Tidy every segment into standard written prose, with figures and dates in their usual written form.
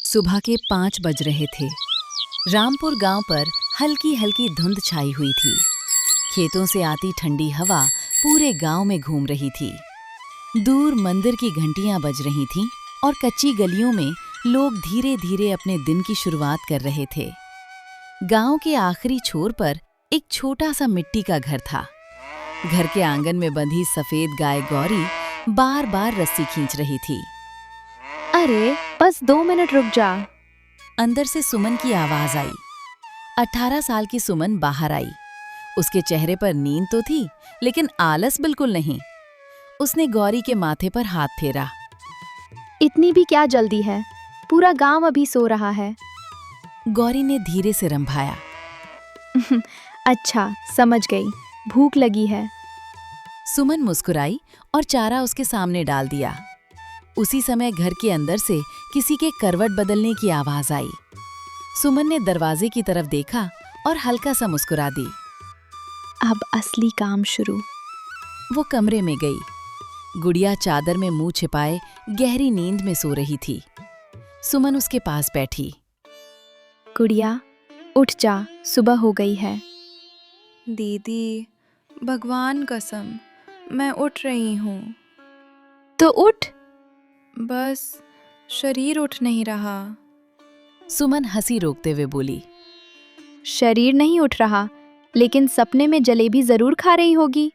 सुबह के 5 बज रहे थे। रामपुर गांव पर हल्की हल्की धुंध छाई हुई थी। खेतों से आती ठंडी हवा पूरे गांव में घूम रही थी। दूर मंदिर की घंटियां बज रही थीं और कच्ची गलियों में लोग धीरे धीरे अपने दिन की शुरुआत कर रहे थे। गांव के आखिरी छोर पर एक छोटा सा मिट्टी का घर था। घर के आंगन में बंधी सफेद गाय गौरी बार बार रस्सी खींच रही थी। अरे बस 2 मिनट रुक जा। अंदर से सुमन की आवाज आई। 18 साल की सुमन बाहर आई। उसके चेहरे पर नींद तो थी, लेकिन आलस बिल्कुल नहीं। उसने गौरी के माथे पर हाथ फेरा। इतनी भी क्या जल्दी है, पूरा गांव अभी सो रहा है। गौरी ने धीरे से रंभाया। अच्छा, समझ गई, भूख लगी है। सुमन मुस्कुराई और चारा उसके सामने डाल दिया। उसी समय घर के अंदर से किसी के करवट बदलने की आवाज आई। सुमन ने दरवाजे की तरफ देखा और हल्का सा मुस्कुरा दी। अब असली काम शुरू। वो कमरे में गई। गुड़िया चादर में मुंह छिपाए गहरी नींद में सो रही थी। सुमन उसके पास बैठी। गुड़िया, उठ जा, सुबह हो गई है। दीदी, भगवान कसम, मैं उठ रही हूँ। तो उठ। बस शरीर उठ नहीं रहा। सुमन हंसी रोकते हुए बोली। शरीर नहीं उठ रहा, लेकिन सपने में जलेबी जरूर खा रही होगी।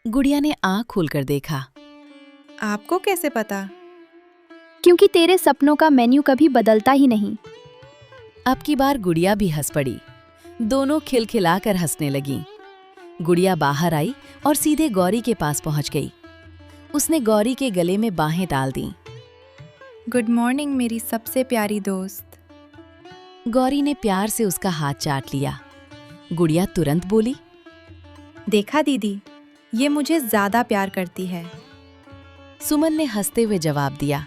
गुड़िया ने आंख खोलकर देखा। आपको कैसे पता? क्योंकि तेरे सपनों का मेन्यू कभी बदलता ही नहीं। अब की बार गुड़िया भी हंस पड़ी। दोनों खिलखिलाकर हंसने लगीं। गुड़िया बाहर आई और सीधे गौरी के पास पहुंच गई। उसने गौरी के गले में बाहें डाल दीं। गुड मॉर्निंग मेरी सबसे प्यारी दोस्त। गौरी ने प्यार से उसका हाथ चाट लिया। गुड़िया तुरंत बोली। देखा दीदी, ये मुझे ज्यादा प्यार करती है। सुमन ने हंसते हुए जवाब दिया।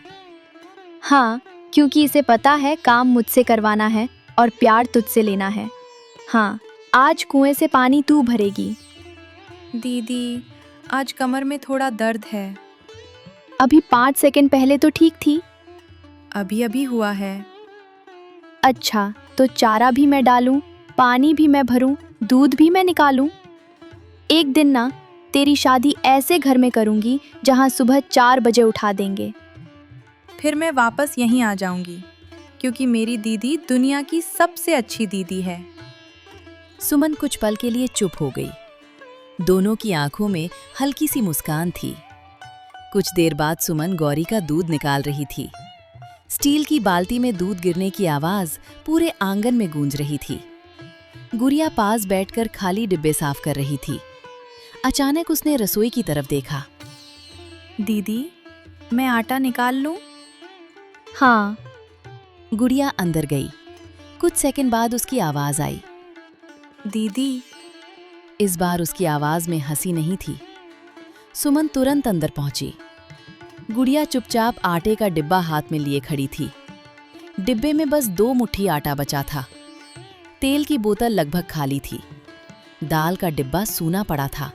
हाँ, क्योंकि इसे पता है काम मुझसे करवाना है और प्यार तुझसे लेना है। हाँ, आज कुएं से पानी तू भरेगी। दीदी, आज कमर में थोड़ा दर्द है। अभी 5 सेकंड पहले तो ठीक थी। अभी अभी हुआ है। अच्छा, तो चारा भी मैं डालूं, पानी भी मैं भरूं, दूध भी मैं निकालूं। एक दिन ना तेरी शादी ऐसे घर में करूंगी जहां सुबह 4 बजे उठा देंगे। फिर मैं वापस यहीं आ जाऊंगी, क्योंकि मेरी दीदी दुनिया की सबसे अच्छी दीदी है। सुमन कुछ पल के लिए चुप हो गई। दोनों की आंखों में हल्की सी मुस्कान थी। कुछ देर बाद सुमन गौरी का दूध निकाल रही थी। स्टील की बाल्टी में दूध गिरने की आवाज पूरे आंगन में गूंज रही थी। गुड़िया पास बैठकर खाली डिब्बे साफ कर रही थी। अचानक उसने रसोई की तरफ देखा। दीदी, मैं आटा निकाल लूं? हाँ। गुड़िया अंदर गई। कुछ सेकंड बाद उसकी आवाज आई। दीदी। इस बार उसकी आवाज में हंसी नहीं थी। सुमन तुरंत अंदर पहुंची। गुड़िया चुपचाप आटे का डिब्बा हाथ में लिए खड़ी थी। डिब्बे में बस 2 मुट्ठी आटा बचा था। तेल की बोतल लगभग खाली थी। दाल का डिब्बा सूना पड़ा था।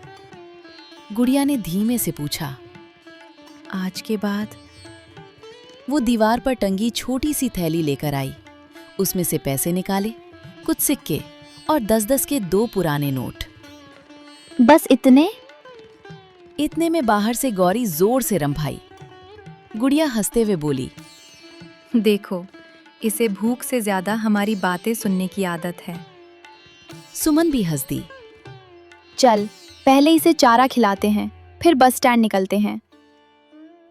गुड़िया ने धीमे से पूछा, आज के बाद? वो दीवार पर टंगी छोटी सी थैली लेकर आई। उसमें से पैसे निकाले, कुछ सिक्के और 10-10 के 2 पुराने नोट। बस इतने? इतने में बाहर से गौरी जोर से रंभाई। गुड़िया हंसते हुए बोली। देखो, इसे भूख से ज्यादा हमारी बातें सुनने की आदत है। सुमन भी हंस दी। चल, पहले इसे चारा खिलाते हैं, फिर बस स्टैंड निकलते हैं।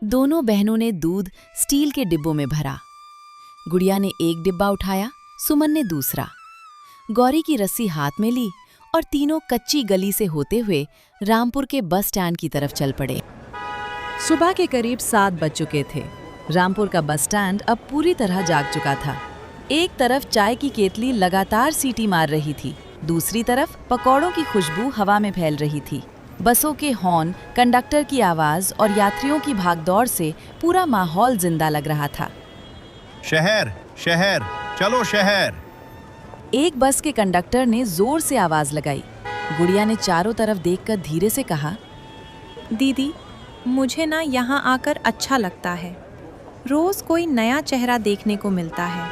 दोनों बहनों ने दूध स्टील के डिब्बों में भरा। गुड़िया ने एक डिब्बा उठाया, सुमन ने दूसरा। गौरी की रस्सी हाथ में ली और तीनों कच्ची गली से होते हुए रामपुर के बस स्टैंड की तरफ चल पड़े। सुबह के करीब 7 बज चुके थे। रामपुर का बस स्टैंड अब पूरी तरह जाग चुका था। एक तरफ चाय की केतली लगातार सीटी मार रही थी, दूसरी तरफ पकौड़ों की खुशबू हवा में फैल रही थी। बसों के हॉर्न, कंडक्टर की आवाज और यात्रियों की भागदौड़ से पूरा माहौल जिंदा लग रहा था। शहर, शहर, चलो शहर। एक बस के कंडक्टर ने जोर से आवाज लगाई। गुड़िया ने चारों तरफ देखकर धीरे से कहा, दीदी, मुझे ना यहाँ आकर अच्छा लगता है। रोज कोई नया चेहरा देखने को मिलता है।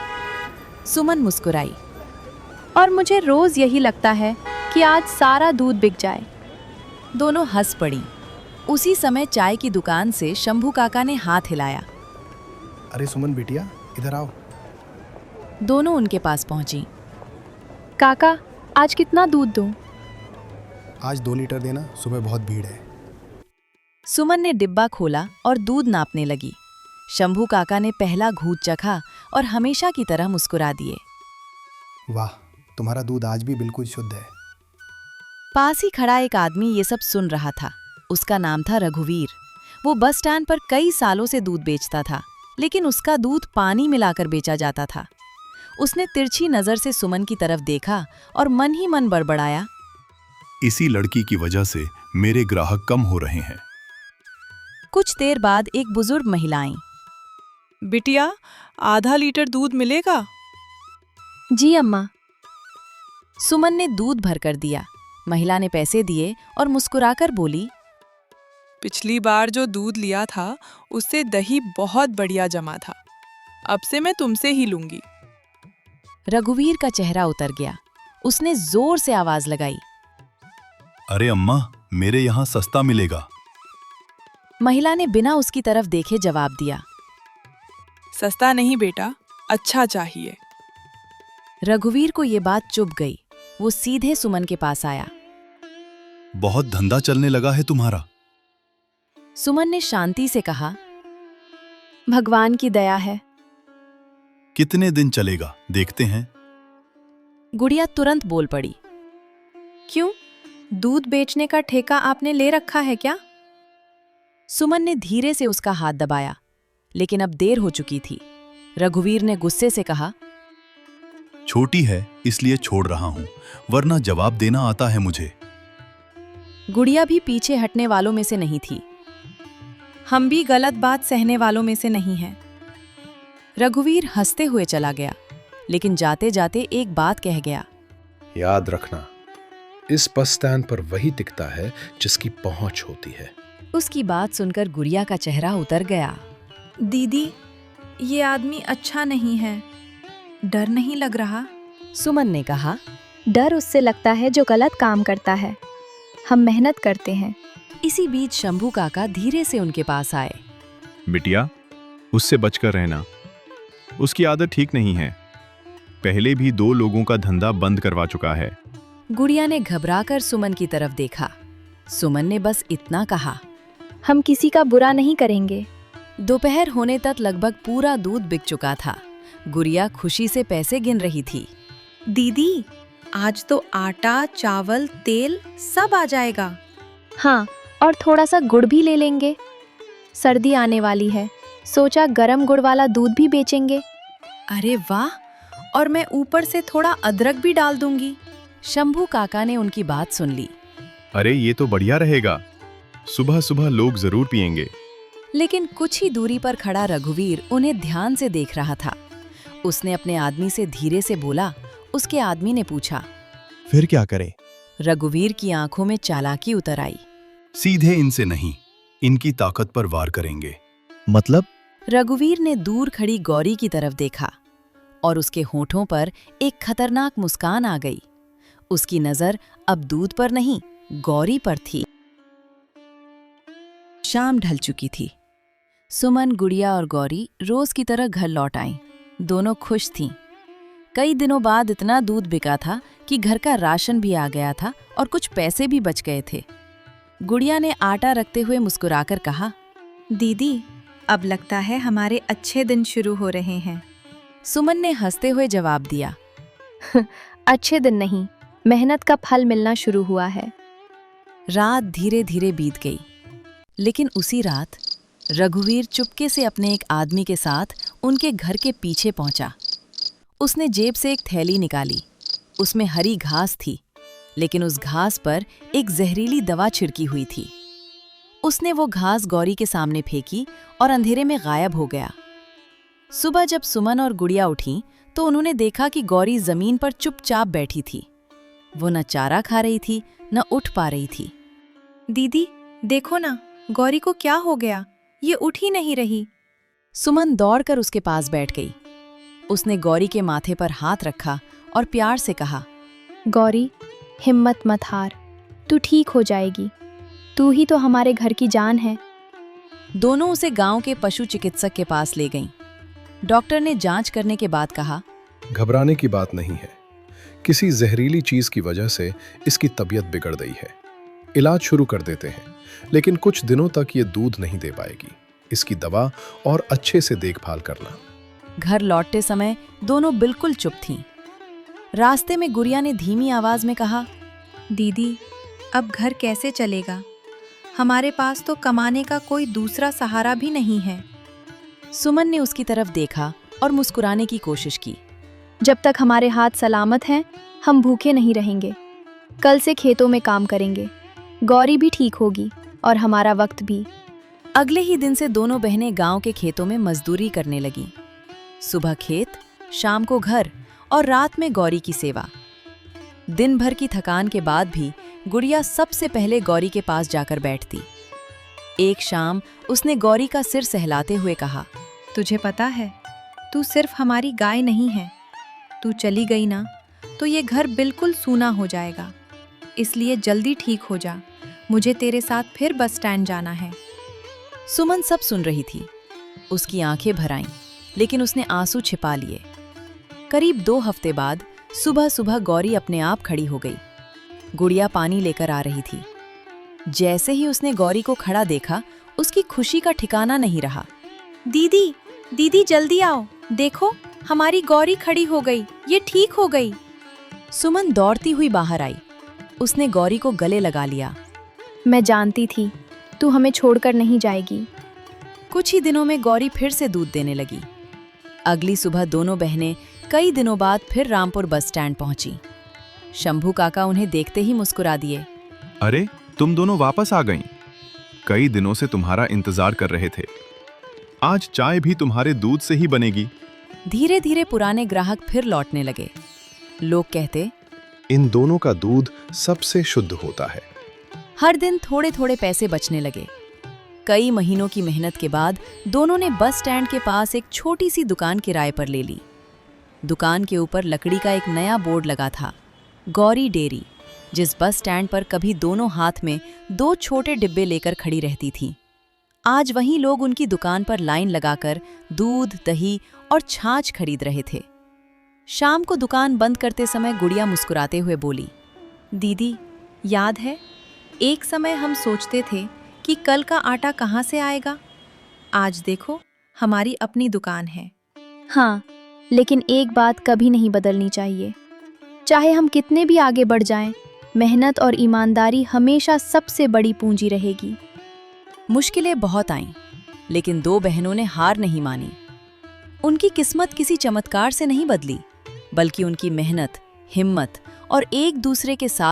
सुमन मुस्कुराई। और मुझे रोज यही लगता है कि आज सारा दूध बिक जाए। दोनों हंस पड़ी। उसी समय चाय की दुकान से शंभू काका ने हाथ हिलाया। अरे सुमन बिटिया, इधर आओ। दोनों उनके पास पहुंची। काका, आज कितना दूध दूं? आज 2 लीटर देना, सुबह बहुत भीड़ है। सुमन ने डिब्बा खोला और दूध नापने लगी। शंभू काका ने पहला घूंट चखा और हमेशा की तरह मुस्कुरा दिए। वाह, तुम्हारा दूध आज भी बिल्कुल शुद्ध है। पास ही खड़ा एक आदमी ये सब सुन रहा था। उसका नाम था रघुवीर। वो बस स्टैंड पर कई सालों से दूध बेचता था, लेकिन उसका दूध पानी मिलाकर बेचा जाता था। उसने तिरछी नजर से सुमन की तरफ देखा और मन ही मन बड़बड़ाया। इसी लड़की की वजह से मेरे ग्राहक कम हो रहे हैं। कुछ देर बाद एक बुजुर्ग महिला आई। बिटिया, आधा लीटर दूध मिलेगा? जी अम्मा। सुमन ने दूध भरकर दिया। महिला ने पैसे दिए और मुस्कुराकर बोली, पिछली बार जो दूध लिया था उससे दही बहुत बढ़िया जमा था। अब से मैं तुमसे ही लूंगी। रघुवीर का चेहरा उतर गया। उसने जोर से आवाज लगाई, अरे अम्मा, मेरे यहाँ सस्ता मिलेगा। महिला ने बिना उसकी तरफ देखे जवाब दिया, सस्ता नहीं बेटा, अच्छा चाहिए। रघुवीर को ये बात चुभ गई। वो सीधे सुमन के पास आया। बहुत धंधा चलने लगा है तुम्हारा। सुमन ने शांति से कहा, भगवान की दया है। कितने दिन चलेगा, देखते हैं। गुड़िया तुरंत बोल पड़ी, क्यों? दूध बेचने का ठेका आपने ले रखा है क्या? सुमन ने धीरे से उसका हाथ दबाया, लेकिन अब देर हो चुकी थी। रघुवीर ने गुस्से से कहा, छोटी है इसलिए छोड़ रहा हूं, वरना जवाब देना आता है मुझे। गुड़िया भी पीछे हटने वालों में से नहीं थी। हम भी गलत बात सहने वालों में से नहीं हैं। रघुवीर हंसते हुए चला गया, लेकिन जाते जाते एक बात कह गया, याद रखना, इस बस स्टैंड पर वही टिकता है जिसकी पहुंच होती है। उसकी बात सुनकर गुड़िया का चेहरा उतर गया। दीदी, ये आदमी अच्छा नहीं है, डर नहीं लग रहा? सुमन ने कहा, डर उससे लगता है जो गलत काम करता है। हम मेहनत करते हैं। इसी बीच शंभू काका धीरे से उनके पास आए। बिटिया, उससे बचकर रहना, उसकी आदत ठीक नहीं है। पहले भी 2 लोगों का धंधा बंद करवा चुका है। गुड़िया ने घबराकर सुमन की तरफ देखा। सुमन ने बस इतना कहा, हम किसी का बुरा नहीं करेंगे। दोपहर होने तक लगभग पूरा दूध बिक चुका था। गुड़िया खुशी से पैसे गिन रही थी। दीदी, आज तो आटा, चावल, तेल सब आ जाएगा। हाँ, और थोड़ा सा गुड़ भी ले लेंगे। सर्दी आने वाली है, सोचा गरम गुड़ वाला दूध भी बेचेंगे। अरे वाह, और मैं ऊपर से थोड़ा अदरक भी डाल दूंगी। शंभू काका ने उनकी बात सुन ली। अरे ये तो बढ़िया रहेगा, सुबह सुबह लोग जरूर पिएंगे। लेकिन कुछ ही दूरी पर खड़ा रघुवीर उन्हें ध्यान से देख रहा था। उसने अपने आदमी से धीरे से बोला। उसके आदमी ने पूछा, फिर क्या करें? रघुवीर की आंखों में चालाकी उतर आई। सीधे इनसे नहीं, इनकी ताकत पर वार करेंगे। मतलब? रघुवीर ने दूर खड़ी गौरी की तरफ देखा और उसके होठों पर एक खतरनाक मुस्कान आ गई। उसकी नजर अब दूध पर नहीं, गौरी पर थी। शाम ढल चुकी थी। सुमन, गुड़िया और गौरी रोज की तरह घर लौट आईं। दोनों खुश थीं। कई दिनों बाद इतना दूध बिका था कि घर का राशन भी आ गया था और कुछ पैसे भी बच गए थे। गुड़िया ने आटा रखते हुए मुस्कुराकर कहा, दीदी, अब लगता है हमारे अच्छे दिन शुरू हो रहे हैं। सुमन ने हंसते हुए जवाब दिया, अच्छे दिन नहीं, मेहनत का फल मिलना शुरू हुआ है। रात धीरे धीरे बीत गई, लेकिन उसी रात रघुवीर चुपके से अपने एक आदमी के साथ उनके घर के पीछे पहुंचा। उसने जेब से एक थैली निकाली। उसमें हरी घास थी, लेकिन उस घास पर एक जहरीली दवा छिड़की हुई थी। उसने वो घास गौरी के सामने फेंकी और अंधेरे में गायब हो गया। सुबह जब सुमन और गुड़िया उठीं तो उन्होंने देखा कि गौरी जमीन पर चुपचाप बैठी थी। वो न चारा खा रही थी, न उठ पा रही थी। दीदी, देखो ना, गौरी को क्या हो गया? ये उठ ही नहीं रही। सुमन दौड़कर उसके पास बैठ गई। उसने गौरी के माथे पर हाथ रखा और प्यार से कहा, गौरी, हिम्मत मत हार, तू ठीक हो जाएगी। तू ही तो हमारे घर की जान है। दोनों उसे गांव के पशु चिकित्सक के पास ले गईं। डॉक्टर ने जांच करने के बाद कहा, घबराने की बात नहीं है। किसी जहरीली चीज की वजह से इसकी तबीयत बिगड़ गई है। इलाज शुरू कर देते हैं, लेकिन कुछ दिनों तक ये दूध नहीं दे पाएगी। इसकी दवा और अच्छे से देखभाल करना। घर लौटते समय दोनों बिल्कुल चुप थीं। रास्ते में गुड़िया ने धीमी आवाज में कहा, दीदी, अब घर कैसे चलेगा? हमारे पास तो कमाने का कोई दूसरा सहारा भी नहीं है। सुमन ने उसकी तरफ देखा और मुस्कुराने की कोशिश की। जब तक हमारे हाथ सलामत हैं, हम भूखे नहीं रहेंगे। कल से खेतों में काम करेंगे। गौरी भी ठीक होगी और हमारा वक्त भी। अगले ही दिन से दोनों बहनें गांव के खेतों में मजदूरी करने लगीं। सुबह खेत, शाम को घर और रात में गौरी की सेवा। दिन भर की थकान के बाद भी गुड़िया सबसे पहले गौरी के पास जाकर बैठती। एक शाम उसने गौरी का सिर सहलाते हुए कहा, तुझे पता है, तू सिर्फ हमारी गाय नहीं है। तू चली गई ना तो ये घर बिल्कुल सूना हो जाएगा। इसलिए जल्दी ठीक हो जा। मुझे तेरे साथ फिर बस स्टैंड जाना है। सुमन सब सुन रही थी। उसकी आंखें भर आईं, लेकिन उसने आंसू छिपा लिए। करीब 2 हफ्ते बाद सुबह सुबह गौरी अपने आप खड़ी हो गई। गुड़िया पानी लेकर आ रही थी। जैसे ही उसने गौरी को खड़ा देखा, उसकी खुशी का ठिकाना नहीं रहा। दीदी, दीदी जल्दी आओ, देखो हमारी गौरी खड़ी हो गई, ये ठीक हो गई। सुमन दौड़ती हुई बाहर आई। उसने गौरी को गले लगा लिया। मैं जानती थी तू हमें छोड़कर नहीं जाएगी। कुछ ही दिनों में गौरी फिर से दूध देने लगी। अगली सुबह दोनों बहनें कई दिनों बाद फिर रामपुर बस स्टैंड पहुंची। शंभू काका उन्हें देखते ही मुस्कुरा दिए। अरे, तुम दोनों वापस आ गईं। कई दिनों से तुम्हारा इंतजार कर रहे थे। आज चाय भी तुम्हारे दूध से ही बनेगी। धीरे धीरे पुराने ग्राहक फिर लौटने लगे। लोग कहते, इन दोनों का दूध सबसे शुद्ध होता है। हर दिन थोड़े थोड़े पैसे बचने लगे। कई महीनों की मेहनत के बाद दोनों ने बस स्टैंड के पास एक छोटी सी दुकान किराए पर ले ली। दुकान के ऊपर लकड़ी का एक नया बोर्ड लगा था, गौरी डेयरी, जिस बस स्टैंड पर कभी दोनों हाथ में 2 छोटे डिब्बे लेकर खड़ी रहती थीं। आज वहीं लोग उनकी दुकान पर लाइन लगाकर दूध, दही और छाछ खरीद रहे थे। शाम को दुकान बंद करते समय गुड़िया मुस्कुराते हुए बोली, दीदी, याद है, एक समय हम सोचते थे कि कल का आटा कहाँ से आएगा। आज देखो, हमारी अपनी दुकान है। हाँ, लेकिन एक बात कभी नहीं बदलनी चाहिए। चाहे हम कितने भी आगे बढ़ जाएं, मेहनत और ईमानदारी हमेशा सबसे बड़ी पूंजी रहेगी। मुश्किलें बहुत आईं, लेकिन 2 बहनों ने हार नहीं मानी। उनकी किस्मत किसी चमत्कार से नहीं बदली, बल्कि उनकी मेहनत, हिम्मत और एक दूसरे के साथ